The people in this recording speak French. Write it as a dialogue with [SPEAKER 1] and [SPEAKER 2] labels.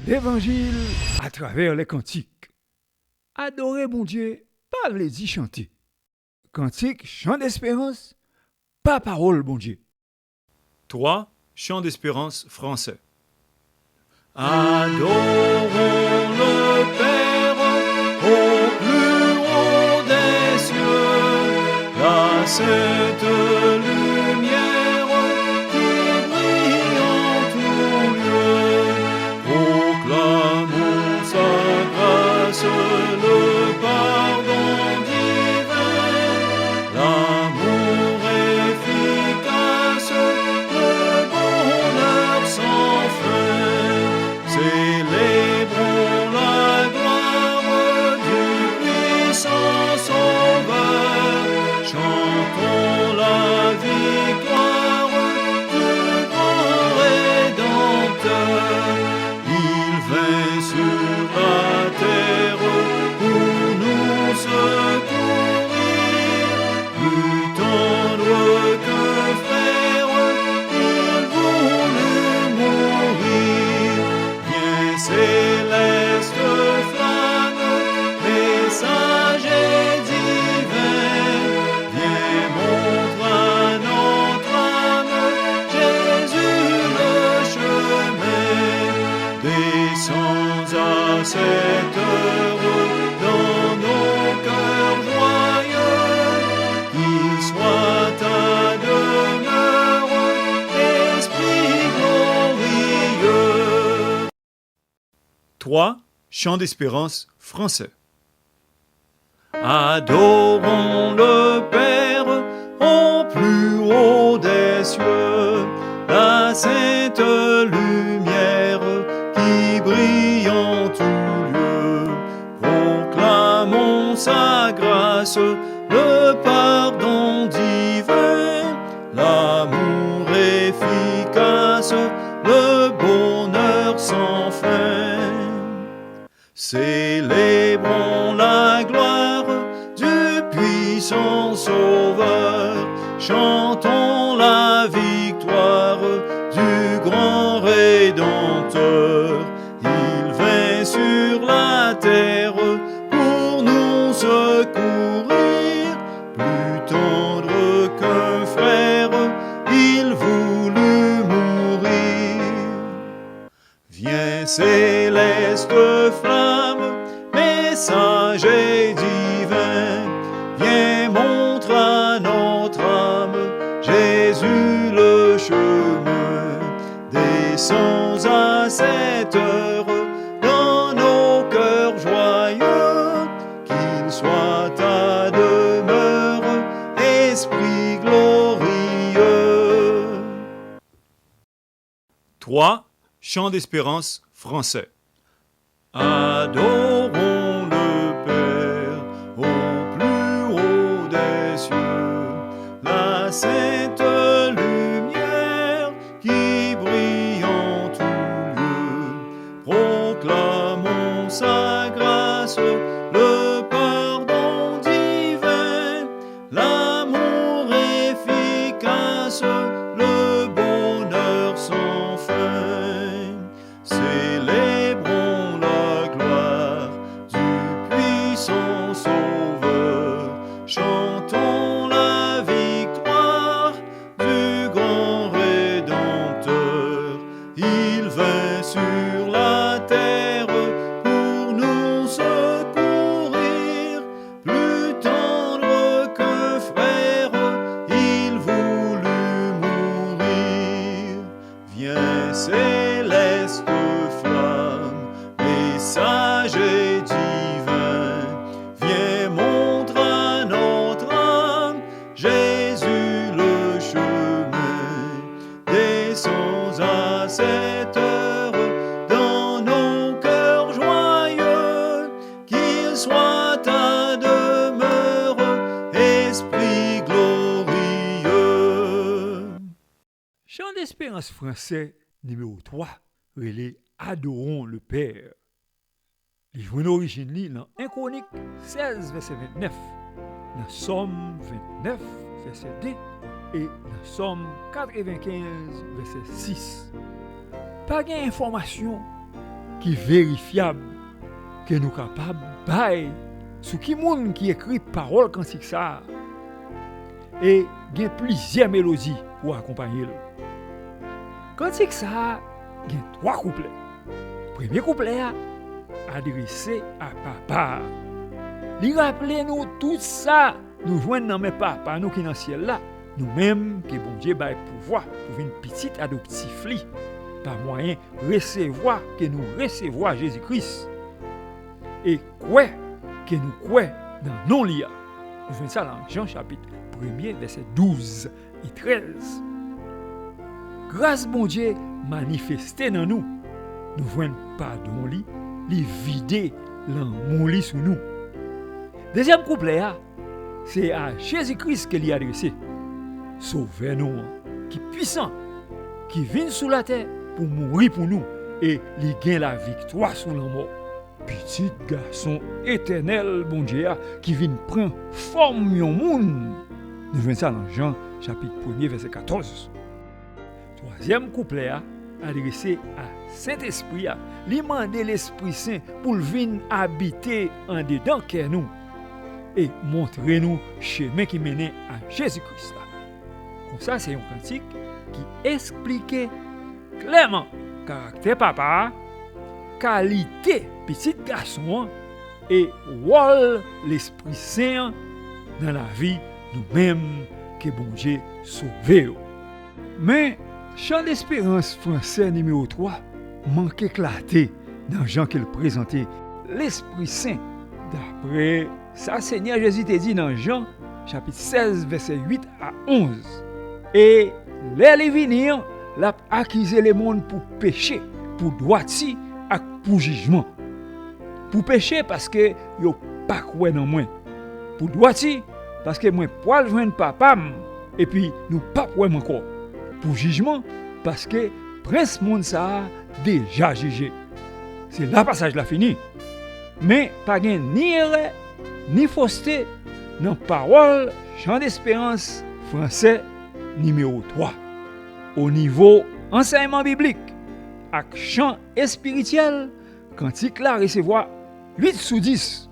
[SPEAKER 1] L'évangile à travers les cantiques. Adorer mon Dieu, pas le dire chanter. Cantique, chant d'espérance, pas parole bon Dieu.
[SPEAKER 2] 3. Chant d'espérance français. Adorons le Père au plus haut des cieux, la sainte lumière qui brille en tout lieu. Proclamons sa grâce, le pardon divin, l'amour efficace, le bonheur sans fin. Célébrons la gloire du puissant Sauveur, chantons la victoire du grand Rédempteur. Il vint sur la terre pour nous secourir, plus tendre qu'un frère, il voulut mourir. Viens céleste flamme, message divin, viens montre à notre âme Jésus le chemin. Descends à cette heure dans nos cœurs joyeux, qu'il soit ta demeure, Esprit glorieux. 3. Chant d'espérance français. Adorons le Père au plus haut des cieux, la sainte lumière qui brille en tout lieu. Proclamons sa grâce, le pardon divin, l'amour efficace, le bonheur sans fin. Célébrons la gloire du puissant Sauveur, chantons la victoire du grand Rédempteur. Il vint sur la terre pour nous secourir, plus tendre qu'un frère, il voulut mourir. Viens céleste flamme, message divin, viens montre à notre âme Jésus le chemin. Descends à cette heure dans nos cœurs joyeux, qu'il soit ta demeure, Esprit glorieux. 3. Chant d'espérance français. Adorons le Père au plus haut des cieux, la sainte lumière qui brille en tout lieu. Proclamons sa grâce, le pardon divin, l'amour efficace, le bonheur sans fin. Célébrons la gloire du puissant Sauveur, chantons la victoire du grand Rédempteur. Il vint sur la terre pour nous secourir, plus tendre qu'un frère, il voulut mourir. Viens céleste flamme, message divin, viens montre à notre âme Jésus le chemin. Descends à cette heure dans nos cœurs joyeux, qu'il soit ta demeure, Esprit glorieux.
[SPEAKER 1] Chant d'espérance français numéro 3, relé Adorons le Père. Les journaux origine li dans 1 Chronique 16 verset 29, dans Somme 29 verset 2 et dans Somme 95 verset 6. Pas d'information qui est vérifiable, que nous capables de bailler sur qui monde qui écrit parole cantique ça. Et il y a plusieurs mélodies pour accompagner le. Cantique ça, il y a 3 couplets. Premier couplet adressé à papa. Il rappelle nous tout ça, nous joignons dans mes papa, nous qui dans le ciel là, nous-mêmes que bon Dieu bail pouvoir pour une petite adoptif li, par moyen recevoir que nous recevoir Jésus-Christ. Et quoi que nous croyons dans non lia. Nous voyons ça dans Jean chapitre 1er verset 12 et 13. Grâce bon Dieu manifestée dans nous. Nous voyons pardon li vider l'amour li sur nous. Deuxième couplet c'est à Jésus-Christ qu'il y a adressé. Sauvez-nous qui puissant qui vient sous la terre pour mourir pour nous et il gagne la victoire sur la mort. Petit garçon éternel, bon Dieu, qui vient prendre forme de monde. Nous voyons ça dans Jean, chapitre 1er, verset 14. Troisième couplet, adressé à Saint-Esprit, il demande l'Esprit Saint pour venir habiter en dedans de nous et montrer nous le chemin qui mène à Jésus-Christ. Comme ça, c'est un cantique qui explique clairement le caractère papa, qualité petit garçon et rôle l'Esprit Saint dans la vie nous-mêmes que bon Dieu sauvé. Mais chant d'espérance français numéro 3 manque éclaté dans Jean qu'il présentait l'Esprit Saint d'après ça Seigneur Jésus t'a dit dans Jean chapitre 16 verset 8 à 11 et les venir l'a accusé le monde pour péché pour droitie et pour jugement. Pour péché parce que yo pas croire dans moi. Pour droitie parce que moi poil joindre papa et puis nous pas croire encore. Pour jugement parce que prince monde ça déjà jugé. C'est là passage là fini. Mais pas gain ni erreur ni fausseté dans parole chant d'espérance français numéro 3. Au niveau enseignement biblique avec chant spirituel, cantique là recevoir 8 sur 10.